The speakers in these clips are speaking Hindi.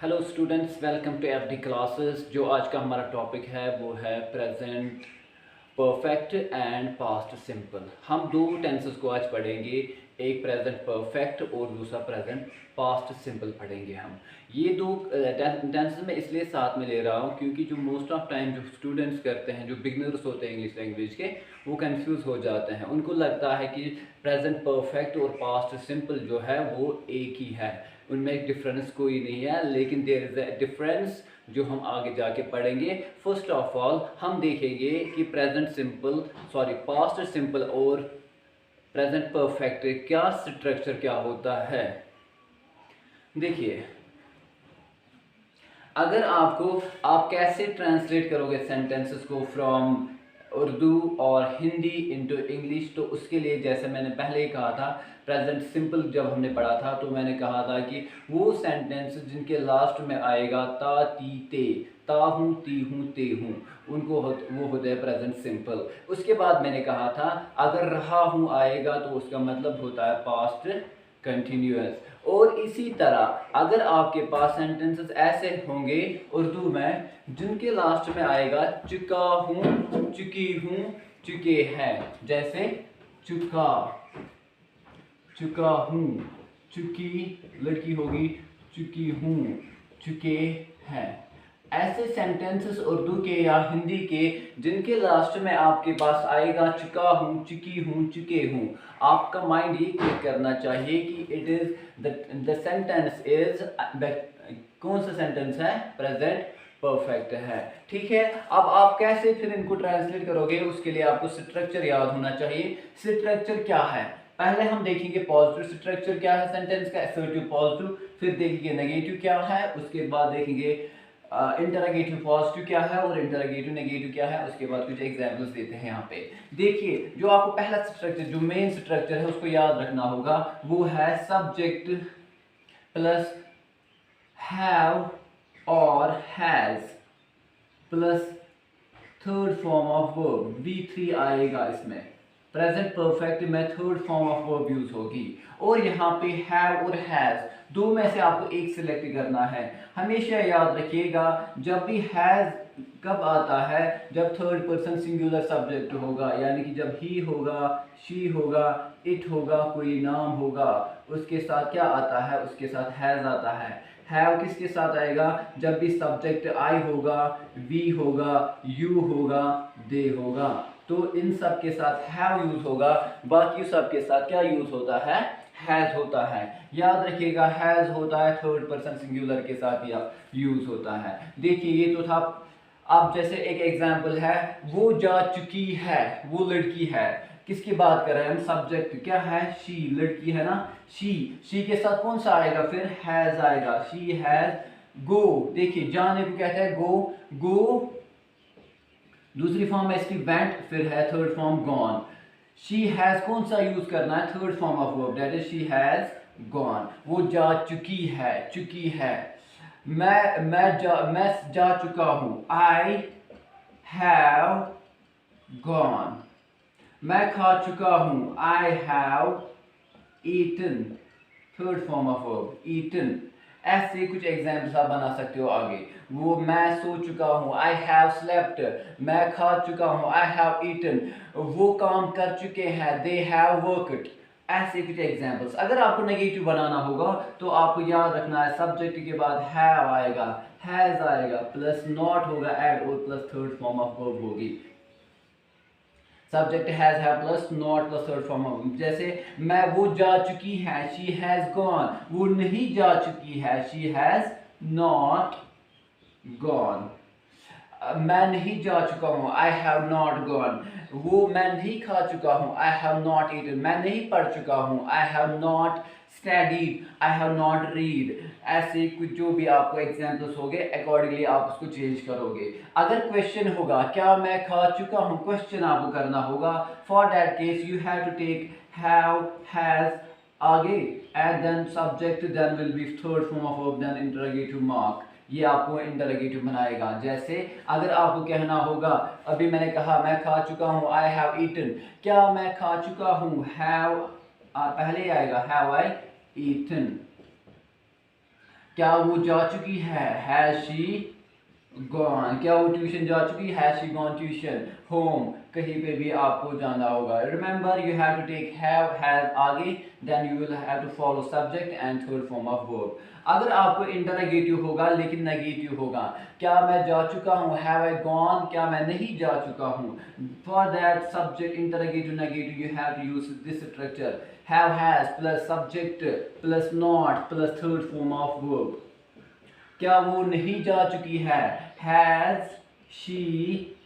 Hello students, welcome to FD classes. जो आज का हमारा टॉपिक है वो है present perfect and past simple. हम दो टेंसेस को आज पढ़ेंगे, एक प्रेजेंट परफेक्ट और दूसरा प्रेजेंट पास्ट सिंपल पढ़ेंगे हम। ये दो टेंसेस मैं इसलिए साथ में ले रहा हूँ क्योंकि जो मोस्ट ऑफ टाइम जो स्टूडेंट्स करते हैं, जो बिगनर्स होते हैं इंग्लिश लैंग्वेज के, वो कंफ्यूज हो जाते हैं। उनको लगता है कि प्रेजेंट परफेक्ट और पास्ट सिंपल जो है वो एक ही है, उनमें एक डिफरेंस कोई नहीं है। लेकिन देयर इज़ अ डिफरेंस जो हम आगे जाके पढ़ेंगे। फर्स्ट ऑफ ऑल हम देखेंगे कि पास्ट सिंपल और प्रेजेंट परफेक्ट क्या स्ट्रक्चर क्या होता है। देखिए, अगर आप कैसे ट्रांसलेट करोगे सेंटेंसेस को फ्रॉम उर्दू और हिंदी इनटू इंग्लिश, तो उसके लिए जैसे मैंने पहले ही कहा था, प्रेजेंट सिंपल जब हमने पढ़ा था तो मैंने कहा था कि वो सेंटेंस जिनके लास्ट में आएगा ता ती ते, ता हूँ ती हूँ ते हूँ, वो होता है प्रेजेंट सिंपल। उसके बाद मैंने कहा था अगर रहा हूँ आएगा तो उसका मतलब होता है पास्ट कंटिन्यूअस। और इसी तरह अगर आपके पास सेंटेंसेस ऐसे होंगे उर्दू में जिनके लास्ट में आएगा चुका हूँ, चुकी हूँ, चुके हैं, जैसे चुका, चुका हूँ, चुकी लड़की होगी, चुकी हूँ, चुके हैं। ऐसे सेंटेंसेस उर्दू के या हिंदी के जिनके लास्ट में आपके पास आएगा चुका हूँ, चुकी हूँ, चुके हूँ, आपका माइंड ये क्लिक करना चाहिए कि it is the sentence is, कौन सा सेंटेंस है, प्रेजेंट परफेक्ट है। ठीक है, अब आप कैसे फिर इनको ट्रांसलेट करोगे, उसके लिए आपको स्ट्रक्चर याद होना चाहिए। स्ट्रक्चर क्या है, पहले हम देखेंगे पॉजिटिव स्ट्रक्चर क्या है सेंटेंस का, असर्टिव पॉजिटिव, फिर देखेंगे नेगेटिव क्या है, उसके बाद देखेंगे इंटरोगेटिव पॉजिटिव क्या है और इंटरोगेटिव नेगेटिव क्या है। उसके बाद कुछ एग्जांपल्स देते हैं यहाँ पे। देखिए, जो आपको पहला स्ट्रक्चर, जो मेन स्ट्रक्चर है उसको याद रखना होगा, वो है सब्जेक्ट प्लस हैव और has plus third form of verb, V3 आएगा इसमें। प्रेजेंट परफेक्ट में third form of verb use होगी। और यहाँ पे हैव और हैज, दो में से आपको एक सिलेक्ट करना है। हमेशा याद रखिएगा, जब भी हैज कब आता है, जब थर्ड पर्सन सिंगुलर सब्जेक्ट होगा, यानी कि जब ही होगा, शी होगा, इट होगा, कोई नाम होगा, उसके साथ क्या आता है, उसके साथ हैज आता है। हैव किसके साथ आएगा, जब भी सब्जेक्ट आई होगा, वी होगा, यू होगा, दे होगा, तो इन सब के साथ हैव यूज होगा। बाकी सब के साथ क्या यूज होता है, हैज होता है। याद रखिएगा, हैज होता है थर्ड पर्सन सिंगुलर के साथ या यूज होता है। देखिए, ये तो था। अब जैसे एक एग्जांपल है, वो जा चुकी है, वो लड़की है, किसकी बात कर रहे हैं हम, सब्जेक्ट क्या है, शी, लड़की है ना, शी के साथ कौन सा आएगा, फिर हैज आएगा, शी हैज गो। देखिए, जाने को कहते हैं गो, गो दूसरी फॉर्म है इसकी वेंट, फिर है third form gone. She has कौन सा यूज करना है, third form of verb, that is she has gone. वो जा चुकी है, चुकी है। मैं जा चुका हूं, आई हैव गॉन। मैं खा चुका हूं, I have eaten, third form of verb, eaten. ऐसे कुछ एग्जाम्पल्स आप बना सकते हो आगे। वो मैं सो चुका हूँ, आई हैव स्लेप्ट। मैं खा चुका हूँ, आई हैव ईटन। वो काम कर चुके हैं, दे हैव वर्कड। ऐसे कुछ एग्जाम्पल्स। अगर आपको नेगेटिव बनाना होगा तो आपको याद रखना है, सब्जेक्ट के बाद हैव आएगा, हैज आएगा, प्लस नॉट होगा ऐड, और plus third form of verb होगी। सब्जेक्ट हैज है plus not plus third form of, जैसे मैं, वो जा चुकी है, शी हैज गॉन। वो नहीं जा चुकी है, शी हैज नॉट गॉन। मैं नहीं जा चुका हूँ, आई हैव नॉट गॉन। वो मैं नहीं खा चुका हूँ, आई हैव नॉट ईटन। मैं नहीं पढ़ चुका हूँ, I have not studied, I have not read. ऐसे कुछ जो भी आपको एग्जाम्पल्स होंगे, अकॉर्डिंगली आप उसको चेंज करोगे। अगर क्वेश्चन होगा क्या मैं खा चुका हूँ, क्वेश्चन आपको करना होगा। For that case you have to take have, has आगे, and then subject, then will be third form of verb, then interrogative mark. ये आपको इंटरोगेटिव बनाएगा। जैसे अगर आपको कहना होगा, अभी मैंने कहा मैं खा चुका हूँ, आई हैव ईटन। क्या मैं खा चुका हूँ, हैव पहले ही आएगा, हैव आई ईटन। क्या वो जा चुकी है, हैज शी गॉन। क्या वो ट्यूशन जा चुकी है, has she gone tuition. Home, कहीं पे भी आपको जाना होगा। Remember you have to take have has आगे, then you will have to follow subject and third form of verb. अगर आपको इंटरोगेटिव होगा लेकिन नेगेटिव होगा, क्या मैं जा चुका हूँ, हैव आई गॉन, क्या मैं नहीं जा चुका हूँ। For that subject interrogative negative you have to use this structure, have has plus subject plus not plus third form of verb. क्या वो नहीं जा चुकी है, हैज शी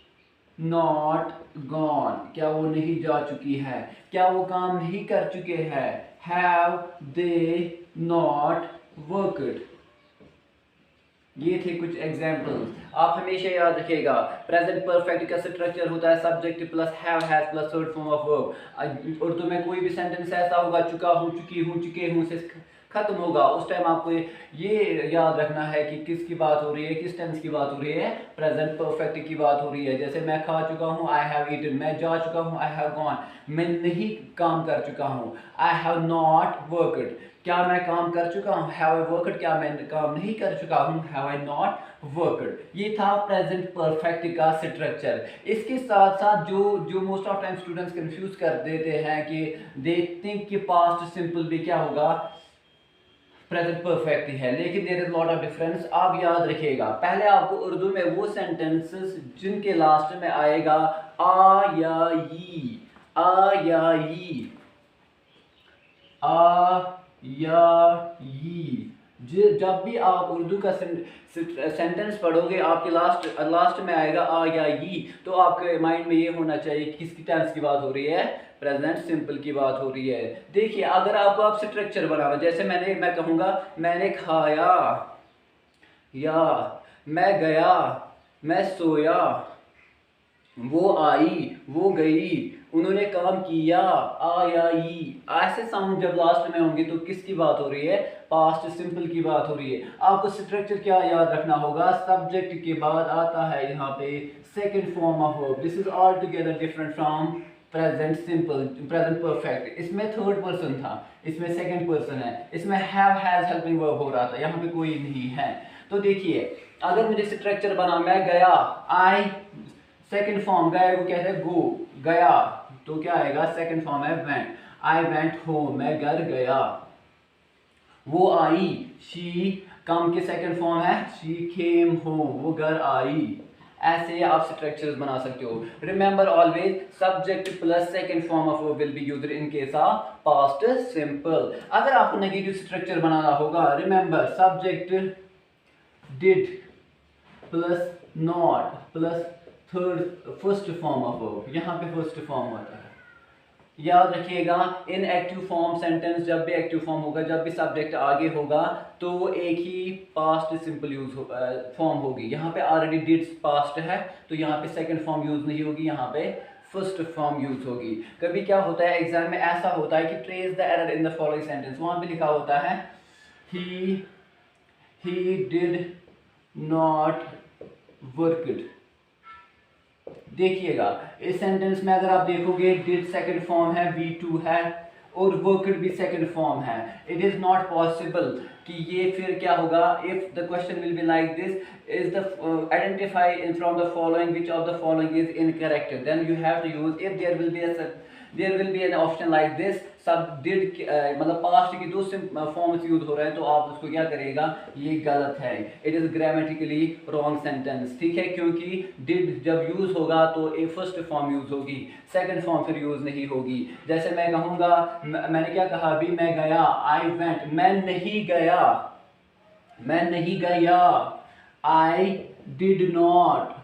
नॉट गॉन। क्या वो नहीं जा चुकी है। क्या वो काम नहीं कर चुके हैं, हैव दे नॉट वर्कड। ये थे कुछ एग्जाम्पल्स। आप हमेशा याद रखिएगा प्रेजेंट परफेक्ट का स्ट्रक्चर होता है subject plus have has plus third form of verb. Urdu में कोई भी सेंटेंस ऐसा होगा चुका हूँ, चुकी हूँ, चुके हूँ से खत्म होगा, उस टाइम आपको ये याद रखना है कि किसकी बात हो रही है, किस टेंस की बात हो रही है, प्रेजेंट परफेक्ट की बात हो रही है। जैसे मैं खा चुका हूँ, आई हैव ईटन। मैं जा चुका हूँ, आई हैव गॉन। मैं नहीं काम कर चुका हूँ, आई हैव नॉट वर्कड। क्या मैं काम कर चुका हूँ, हैव आई वर्कड। क्या मैं काम नहीं कर चुका हूँ, हैव आई नॉट वर्कड। ये था प्रेजेंट परफेक्ट का स्ट्रक्चर। इसके साथ साथ जो most of time students confuse कर देते हैं कि दे थिंक कि पास्ट सिंपल भी क्या होगा, प्रेजेंट परफेक्ट ही है, लेकिन there is lot of difference. आप याद रखिएगा पहले आपको उर्दू में वो सेंटेंसेस जिनके लास्ट में आएगा आ या ई, आ या ई, आ या ई। जब भी आप उर्दू का सेंटेंस पढ़ोगे आपके लास्ट में आएगा आ या ई, तो आपके माइंड में ये होना चाहिए कि किसकी टेंस की बात हो रही है, प्रेजेंट सिंपल की बात हो रही है। देखिए अगर आपको आप स्ट्रक्चर बनाना, जैसे मैं कहूँगा मैंने खाया, या मैं गया, मैं सोया, वो आई, वो गई, उन्होंने काम किया, आ या ई। ऐसे साउंड जब लास्ट में होंगे तो किसकी बात हो रही है, पास्ट सिंपल की बात हो रही है। आपको स्ट्रक्चर क्या याद रखना होगा, सब्जेक्ट के बाद आता है यहाँ पे second form of verb. This is all together different from present simple, present perfect. इसमें थर्ड पर्सन था, इसमें सेकंड पर्सन है, इसमें हैव हैज हेल्पिंग वर्ब हो रहा था, यहाँ पे कोई नहीं है। तो देखिए अगर मुझे स्ट्रक्चर बना, मैं गया, आई सेकंड फॉर्म, गए को कहते हैं गो, गया, तो क्या आएगा, सेकंड फॉर्म है वेंट। आई वेंट होम, मैं घर गया। वो आई, शी कम के सेकंड फॉर्म है, शी केम होम, वो घर आई। ऐसे आप स्ट्रक्चर्स बना सकते हो। Remember always subject plus second form of verb will be used in case of past simple. अगर आपको नेगेटिव स्ट्रक्चर बनाना होगा, remember subject did plus not plus third first form of verb, यहाँ पे फर्स्ट फॉर्म होता है। याद रखिएगा इन एक्टिव फॉर्म सेंटेंस जब भी एक्टिव फॉर्म होगा, जब भी सब्जेक्ट आगे होगा तो वो एक ही पास्ट सिंपल यूज फॉर्म होगी। यहाँ पे ऑलरेडी डिड पास्ट है तो यहाँ पे सेकंड फॉर्म यूज नहीं होगी, यहाँ पे फर्स्ट फॉर्म यूज होगी। कभी क्या होता है एग्जाम में ऐसा होता है कि trace the error in the following sentence, वहाँ पे लिखा होता है ही डिड नॉट वर्कड। देखिएगा इस सेंटेंस में अगर आप देखोगे डिड सेकंड फॉर्म है, V2 है और वर्कड भी सेकंड फॉर्म है। इट इज नॉट पॉसिबल कि ये फिर क्या होगा, if the question will be like this, is the identify from the following which of the following is incorrect, then you have to use, if there will be an option like this, सब डिड मतलब पास्ट की दो फॉर्म्स यूज हो रहे हैं, तो आप उसको क्या करेगा, ये गलत है, it is grammatically wrong sentence. ठीक है, क्योंकि डिड जब यूज होगा तो ए फर्स्ट फॉर्म यूज होगी, सेकंड फॉर्म फिर यूज नहीं होगी। जैसे मैं कहूँगा, मैंने क्या कहा अभी, मैं गया, आई वेंट, मैं नहीं गया, मैं नहीं गया, आई डिड नॉट,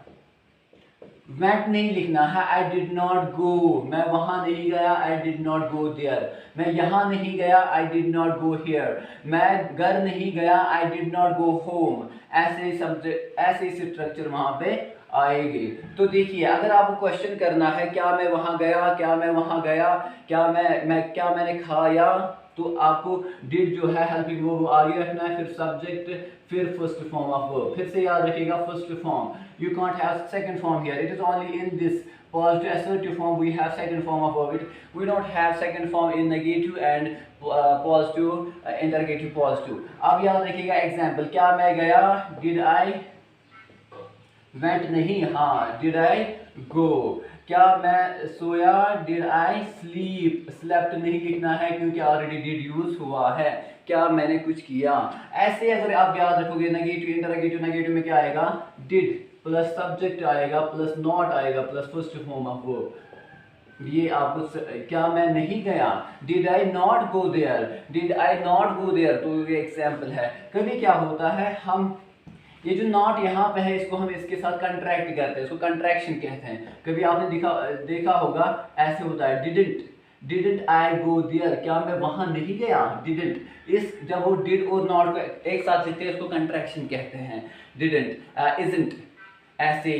वेंट नहीं लिखना है, आई डिड नॉट गो, मैं वहां नहीं गया, I did not go there, मैं यहाँ नहीं गया, I did not go here, मैं घर नहीं गया, I did not go home. ऐसे सब्जेक्ट, ऐसे स्ट्रक्चर वहां पे आएंगे। तो देखिए अगर आपको क्वेश्चन करना है क्या मैं वहां गया, क्या मैं वहां गया, क्या मैंने खाया, तो आपको डिड जो है हेल्पिंग वर्ब आगे रखना है, फिर सब्जेक्ट, फिर फर्स्ट फॉर्म ऑफ वर्ब। फिर से याद रखिएगा first form, you can't have second form here, it is only in this positive assertive form we have second form of verb. We don't have second form in negative and positive interrogative positive. अब याद रखिएगा एग्जाम्पल, क्या मैं गया, डिड आई, वेंट नहीं, हाँ डिड आई गो। क्या मैं सोया, डिड आई स्लीप, स्लेप्ट नहीं लिखना है क्योंकि ऑलरेडी डिड यूज हुआ है। क्या मैंने कुछ किया, ऐसे अगर आप याद रखोगे नेगेटिव इंटरोगेटिव, नेगेटिव में क्या आएगा, डिड प्लस सब्जेक्ट आएगा प्लस नॉट आएगा plus first form of verb. ये आपको क्या मैं नहीं गया, did I not go there, did I not go there, तो ये एग्जाम्पल है। कभी क्या होता है, हम ये जो नॉट यहाँ पे है इसको हम इसके साथ कंट्रैक्ट करते हैं, इसको कंट्रैक्शन कहते हैं। कभी आपने देखा होगा ऐसे होता है, डिडंट आई गो देयर, क्या मैं वहां नहीं गया, डिडंट। इस जब वो डिड और नॉट को एक साथ लिखते हैं इसको कंट्रैक्शन कहते हैं। डिडंट, इजंट, ऐसे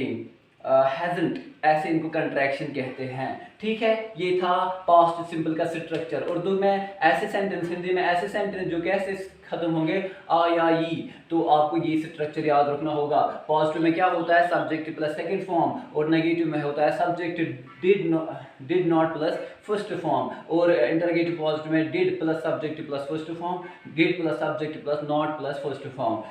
हैजंट, ऐसे इनको कंट्रैक्शन कहते हैं। ठीक है, ये था पास्ट सिंपल का स्ट्रक्चर। उर्दू में ऐसे सेंटेंस, हिंदी में ऐसे सेंटेंस जो कैसे खत्म होंगे, आ या ई, तो आपको ये स्ट्रक्चर याद रखना होगा। पॉजिटिव में क्या होता है, सब्जेक्ट प्लस सेकंड फॉर्म, और नेगेटिव में होता है subject did not plus first form, और इंटरोगेटिव पॉजिटिव में did plus subject plus first form, did plus subject plus not plus first form.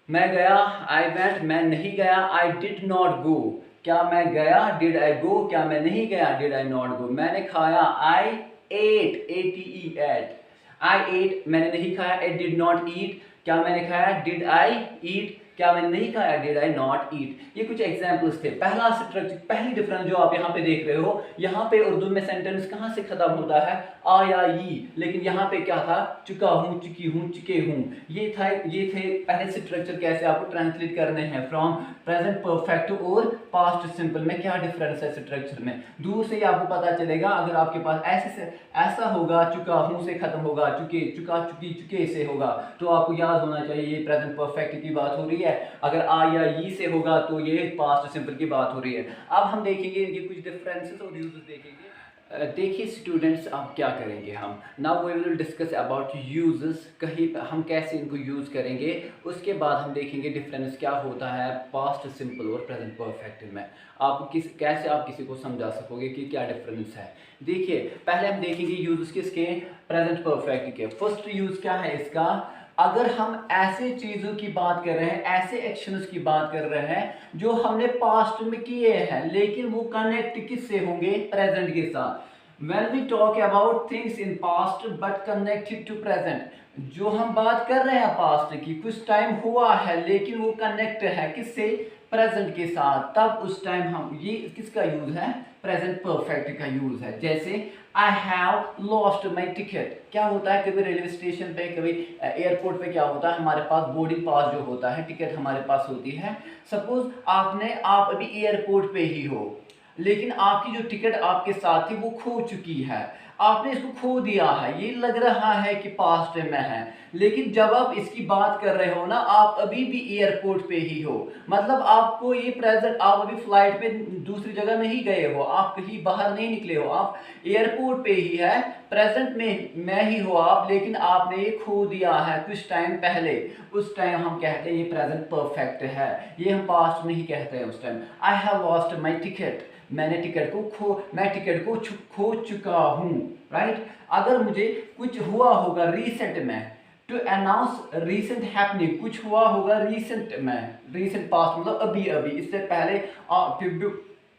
मैं गया, आई वेंट, मैं नहीं गया, आई डिड नॉट गो। क्या मैं गया, डिड आई गो, क्या मैं नहीं गया, डिड आई नॉट गो। मैंने खाया, आई एट, ATE एट, आई एट, मैंने नहीं खाया, आई डिड नॉट ईट। क्या मैंने खाया, डिड आई ईट, क्या मैंने नहीं खाया, डिड आई नॉट ईट। ये कुछ एग्जाम्पल्स थे। पहला स्ट्रक्चर, पहली डिफरेंस जो आप यहाँ पे देख रहे हो, यहाँ पे उर्दू में सेंटेंस कहाँ से खत्म होता है, आ या ई, लेकिन यहाँ पे क्या था, चुका हूँ, चुकी हूँ, चुके हूँ। ये थे पहले स्ट्रक्चर कैसे आपको ट्रांसलेट करने हैं फ्रॉम प्रेजेंट परफेक्ट और पास्ट सिंपल में क्या डिफरेंस है स्ट्रक्चर में। दूर से ही आपको पता चलेगा। अगर आपके पास ऐसा होगा, चुका हूँ से खत्म होगा, चुके, चुका, चुकी, चुके से होगा, तो आपको याद होना चाहिए ये प्रेजेंट परफेक्ट की बात हो रही है। अगर आ या ई से होगा तो ये पास्ट सिंपल की बात हो रही है। अब हम देखेंगे इनके कुछ डिफरेंसेस और यूजेस देखेंगे। देखिए स्टूडेंट्स, अब क्या करेंगे हम, now we will discuss about uses, कहीं हम कैसे इनको यूज़ करेंगे। उसके बाद हम देखेंगे डिफरेंस क्या होता है पास्ट सिंपल और प्रेजेंट परफेक्ट में। आपको कैसे आप किसी को समझा सकोगे कि क्या डिफरेंस है। देखिए पहले हम देखेंगे यूजेस किसके, प्रेजेंट परफेक्ट के। फर्स्ट यूज़ क्या है इसका, अगर हम ऐसे चीज़ों की बात कर रहे हैं, ऐसे एक्शंस की बात कर रहे हैं जो हमने पास्ट में किए हैं, लेकिन वो कनेक्ट किससे होंगे, प्रेजेंट के साथ। When we talk about things in past but connected to present, जो हम बात कर रहे हैं पास्ट की, कुछ टाइम हुआ है लेकिन वो कनेक्ट है किससे, प्रेजेंट के साथ, तब उस टाइम हम, ये किसका यूज है, प्रेजेंट परफेक्ट का यूज है। जैसे I have lost my ticket, क्या होता है, कभी रेलवे स्टेशन पे, कभी एयरपोर्ट पे क्या होता है, हमारे पास बोर्डिंग पास जो होता है, टिकट हमारे पास होती है। सपोज आप अभी एयरपोर्ट पे ही हो, लेकिन आपकी जो टिकट आपके साथ थी वो खो चुकी है, आपने इसको खो दिया है, ये लग रहा है कि पास्ट में है, लेकिन जब आप इसकी बात कर रहे हो ना, आप अभी भी एयरपोर्ट पे ही हो, मतलब आपको ये प्रेजेंट, आप अभी फ्लाइट पे दूसरी जगह नहीं गए हो, आप कहीं बाहर नहीं निकले हो, आप एयरपोर्ट पे ही है, प्रेजेंट में ही हो आप, लेकिन आपने ये खो दिया है कुछ टाइम पहले, उस टाइम हम कहते हैं ये प्रेजेंट परफेक्ट है, ये हम पास्ट नहीं कहते हैं उस time. I have lost my ticket, मैं टिकट को खो चुका हूँ, राइट। अगर मुझे कुछ हुआ होगा रिसेंट में, टू अनाउंस रिसेंट हैपनिंग, कुछ हुआ होगा रिसेंट में, रिसेंट पास्ट मतलब अभी अभी, इससे पहले,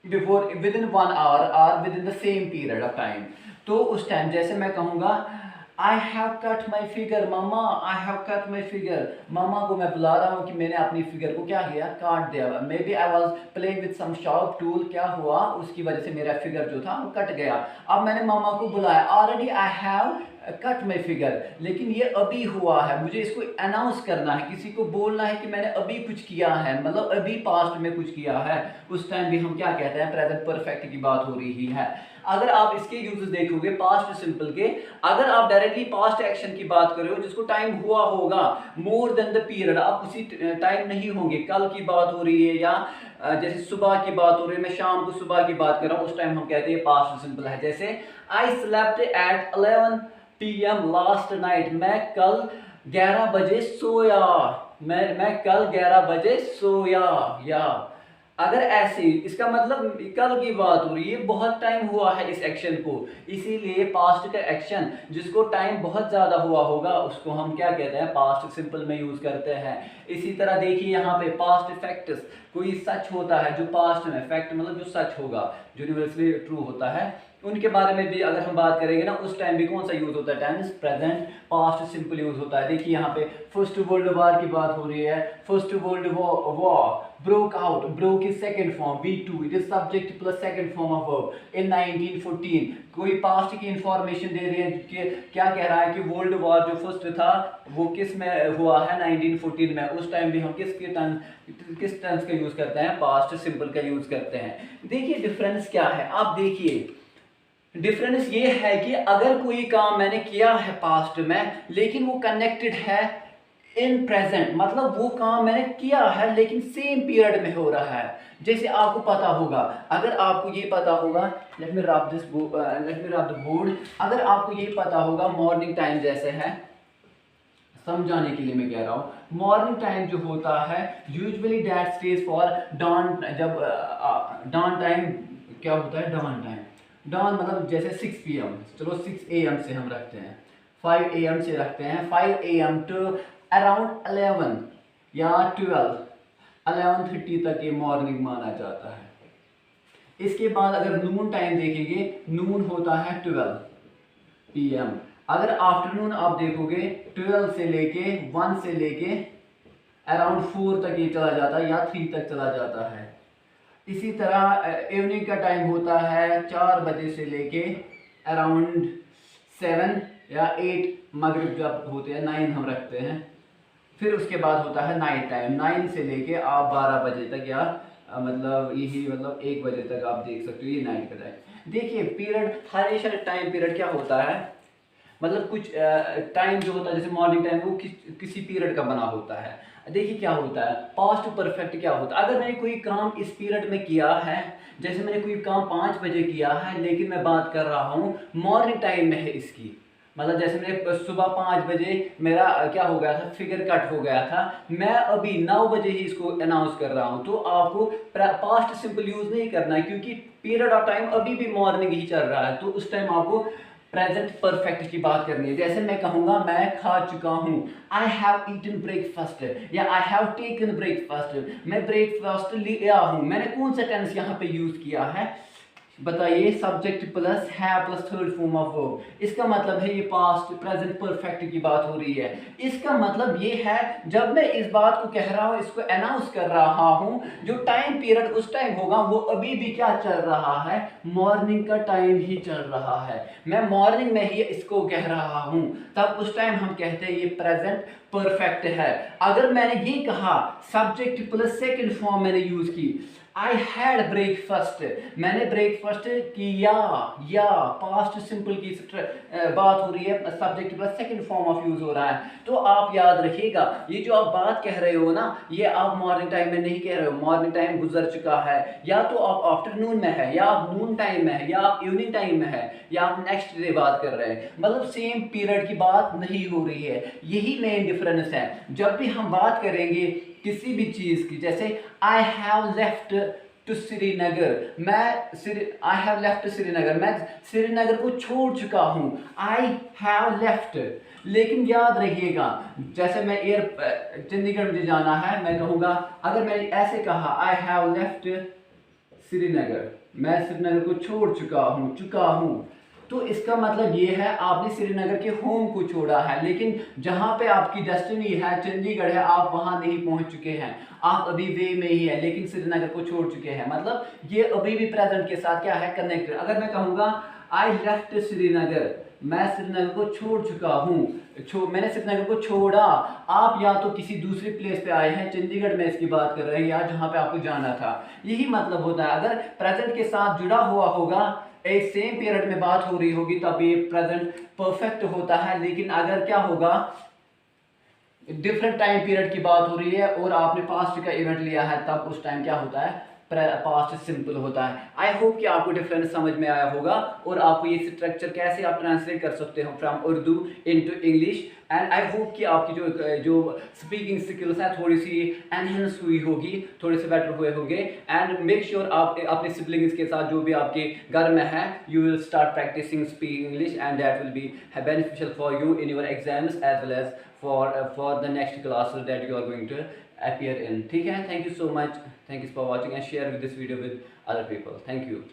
बिफोर, विद इन 1 आवर और within the same period of time, तो उस टाइम जैसे मैं कहूँगा I have cut my figure mamma, I have cut my figure, mamma को मैं बुला रहा हूँ कि मैंने अपनी फिगर को क्या किया, काट दिया। Maybe I was playing with some sharp tool, क्या हुआ, उसकी वजह से मेरा फिगर जो था वो कट गया। अब मैंने मम्मा को बुलाया, already I have cut my figure, लेकिन ये अभी हुआ है, मुझे इसको अनाउंस करना है, किसी को बोलना है कि मैंने अभी कुछ किया है, मतलब अभी पास्ट में कुछ किया है, उस टाइम भी हम क्या कहते हैं, प्रेजेंट परफेक्ट की बात हो रही है। अगर आप इसके यूजेस देखोगे पास्ट सिंपल के, अगर आप डायरेक्टली पास्ट एक्शन की बात कर रहे हो जिसको टाइम हुआ होगा मोर देन द पीरियड, आप उसी टाइम नहीं होंगे, कल की बात हो रही है या जैसे सुबह की बात हो रही है, मैं शाम को सुबह की बात कर रहा हूँ, उस टाइम हम कहते हैं पास्ट सिंपल है। जैसे I slept at PM last night, मैं कल 11 बजे सोया, मैं कल 11 बजे सोया। या अगर ऐसे, इसका मतलब कल की बात हो रही है, बहुत टाइम हुआ है इस एक्शन को, इसीलिए पास्ट का एक्शन जिसको टाइम बहुत ज़्यादा हुआ होगा उसको हम क्या कहते हैं, पास्ट सिंपल में यूज़ करते हैं। इसी तरह देखिए यहाँ पे पास्ट फैक्ट्स, कोई सच होता है जो पास्ट में, फैक्ट मतलब जो सच होगा, जो यूनिवर्सली ट्रू होता है, उनके बारे में भी अगर हम बात करेंगे ना, उस टाइम भी कौन सा यूज़ होता है, tense present past simple use होता है। देखिए यहाँ पे फर्स्ट वर्ल्ड वॉर की बात हो रही है, first world war broke out, broke is second form V2, it is subject plus second form of verb in 1914। कोई पास्ट की इंफॉर्मेशन दे रही है कि क्या कह रहा है कि वर्ल्ड वॉर जो फर्स्ट था वो किस में हुआ है, 1914 में। उस टाइम भी हम किस टेंस का यूज़ करते हैं, पास्ट सिंपल का यूज़ करते हैं। देखिए डिफरेंस क्या है, आप देखिए डिफरेंस ये है कि अगर कोई काम मैंने किया है पास्ट में लेकिन वो कनेक्टेड है इन प्रेजेंट, मतलब वो काम मैंने किया है लेकिन सेम पीरियड में हो रहा है। जैसे आपको पता होगा, अगर आपको ये पता होगा, लेट मी रब द बोर्ड, अगर आपको ये पता होगा मॉर्निंग टाइम जैसे है, समझाने के लिए मैं कह रहा हूँ, मॉर्निंग टाइम जो होता है usually that stage for dawn, जब डॉन टाइम क्या होता है, डॉन टाइम, डॉन मतलब जैसे 6 PM, चलो 6 AM से हम रखते हैं, 5 AM से रखते हैं, 5 AM टू अराउंड 11 या 12, 11:30 तक ये मॉर्निंग माना जाता है। इसके बाद अगर नून टाइम देखेंगे, नून होता है 12 PM। अगर आफ्टरनून आप देखोगे 12 से लेके 1 से लेके अराउंड 4 तक ये चला जाता है या 3 तक चला जाता है। इसी तरह इवनिंग का टाइम होता है 4 बजे से लेके अराउंड 7 या 8, मगरिब जब होते हैं 9 हम रखते हैं। फिर उसके बाद होता है नाइट टाइम, 9 से लेके आप 12 बजे तक या मतलब यही मतलब 1 बजे तक आप देख सकते हो, ये नाइट का टाइम। देखिए पीरियड, हमेशा टाइम पीरियड क्या होता है, मतलब कुछ टाइम जो होता है जैसे मॉर्निंग टाइम वो किसी पीरियड का बना होता है। देखिए क्या होता है, पास्ट परफेक्ट क्या होता है, अगर मैंने कोई काम इस पीरियड में किया है, जैसे मैंने कोई काम 5 बजे किया है लेकिन मैं बात कर रहा हूँ मॉर्निंग टाइम में है इसकी, मतलब जैसे मैंने सुबह 5 बजे मेरा क्या हो गया था, फिगर कट हो गया था, मैं अभी 9 बजे ही इसको अनाउंस कर रहा हूँ, तो आपको पास्ट सिंपल यूज नहीं करना है क्योंकि पीरियड ऑफ टाइम अभी भी मॉर्निंग ही चल रहा है, तो उस टाइम आपको प्रेजेंट परफेक्ट की बात करनी है। जैसे मैं कहूँगा मैं खा चुका हूँ, आई हैव ईटन ब्रेकफास्ट, या आई हैव टेकन ब्रेकफास्ट, मैं ब्रेकफास्ट लिया हूँ। मैंने कौन सा टेंस यहाँ पे यूज किया है बताइए, सब्जेक्ट प्लस है plus third form of verb. इसका मतलब है ये पास्ट प्रेजेंट परफेक्ट की बात हो रही है। इसका मतलब ये है जब मैं इस बात को कह रहा हूँ, इसको अनाउंस कर रहा हूँ, जो टाइम पीरियड उस टाइम होगा वो अभी भी क्या चल रहा है, मॉर्निंग का टाइम ही चल रहा है, मैं मॉर्निंग में ही इसको कह रहा हूँ, तब उस टाइम हम कहते हैं ये प्रेजेंट परफेक्ट है। अगर मैंने ये कहा सब्जेक्ट प्लस सेकंड फॉर्म मैंने यूज की, आई हैड ब्रेकफास्ट, मैंने ब्रेकफास्ट किया, या पास्ट सिंपल की बात हो रही है, subject plus second form of use हो रहा है। तो आप याद रखिएगा ये जो आप बात कह रहे हो ना, ये आप मॉर्निंग टाइम में नहीं कह रहे हो, मॉर्निंग टाइम गुजर चुका है, या तो आप आफ्टरनून में है, या आप नून टाइम में है, या आप इवनिंग टाइम में है, या आप नेक्स्ट डे बात कर रहे हैं, मतलब सेम पीरियड की बात नहीं हो रही है। यही मेन डिफरेंस है। जब भी हम बात करेंगे किसी भी चीज की, जैसे I have left to Srinagar, I have left Srinagar, मैं श्रीनगर को छोड़ चुका हूं, आई हैव लेफ्ट। लेकिन याद रखिएगा जैसे मैं चंडीगढ़ मुझे जाना है, मैं कहूँगा, अगर मैंने ऐसे कहा आई हैव लेफ्ट श्रीनगर, मैं श्रीनगर को छोड़ चुका हूँ, तो इसका मतलब ये है आपने श्रीनगर के होम को छोड़ा है, लेकिन जहाँ पे आपकी डेस्टिनी है चंडीगढ़ है, आप वहाँ नहीं पहुँच चुके हैं, आप अभी वे में ही है लेकिन श्रीनगर को छोड़ चुके हैं, मतलब ये अभी भी प्रेजेंट के साथ क्या है, कनेक्टेड। अगर मैं कहूँगा आई लेफ्ट श्रीनगर, मैं श्रीनगर को छोड़ चुका हूँ, मैंने श्रीनगर को छोड़ा, आप या तो किसी दूसरी प्लेस पे आए हैं, चंडीगढ़ में इसकी बात कर रहे हैं, या जहाँ पे आपको जाना था, यही मतलब होता है। अगर प्रेजेंट के साथ जुड़ा हुआ होगा, एक सेम पीरियड में बात हो रही होगी, तब ये प्रेजेंट परफेक्ट होता है। लेकिन अगर क्या होगा, डिफरेंट टाइम पीरियड की बात हो रही है और आपने पास्ट का इवेंट लिया है, तब उस टाइम क्या होता है, पास्ट सिंपल होता है। आई होप कि आपको डिफरेंस समझ में आया होगा और आपको ये स्ट्रक्चर कैसे आप ट्रांसलेट कर सकते हो from Urdu into English. And I hope कि आपकी जो स्पीकिंग स्किल्स हैं थोड़ी सी एनहेंस हुई होगी, थोड़े से बेटर हुए होंगे। एंड मेक श्योर आप अपने सिबलिंग्स के साथ जो भी आपके घर में है, you will start practising speaking English and that will be beneficial for you in your exams as well as for the next classes that you are going to appear in। ठीक है, thank you so much, thank you for watching and share this video with other people, thank you।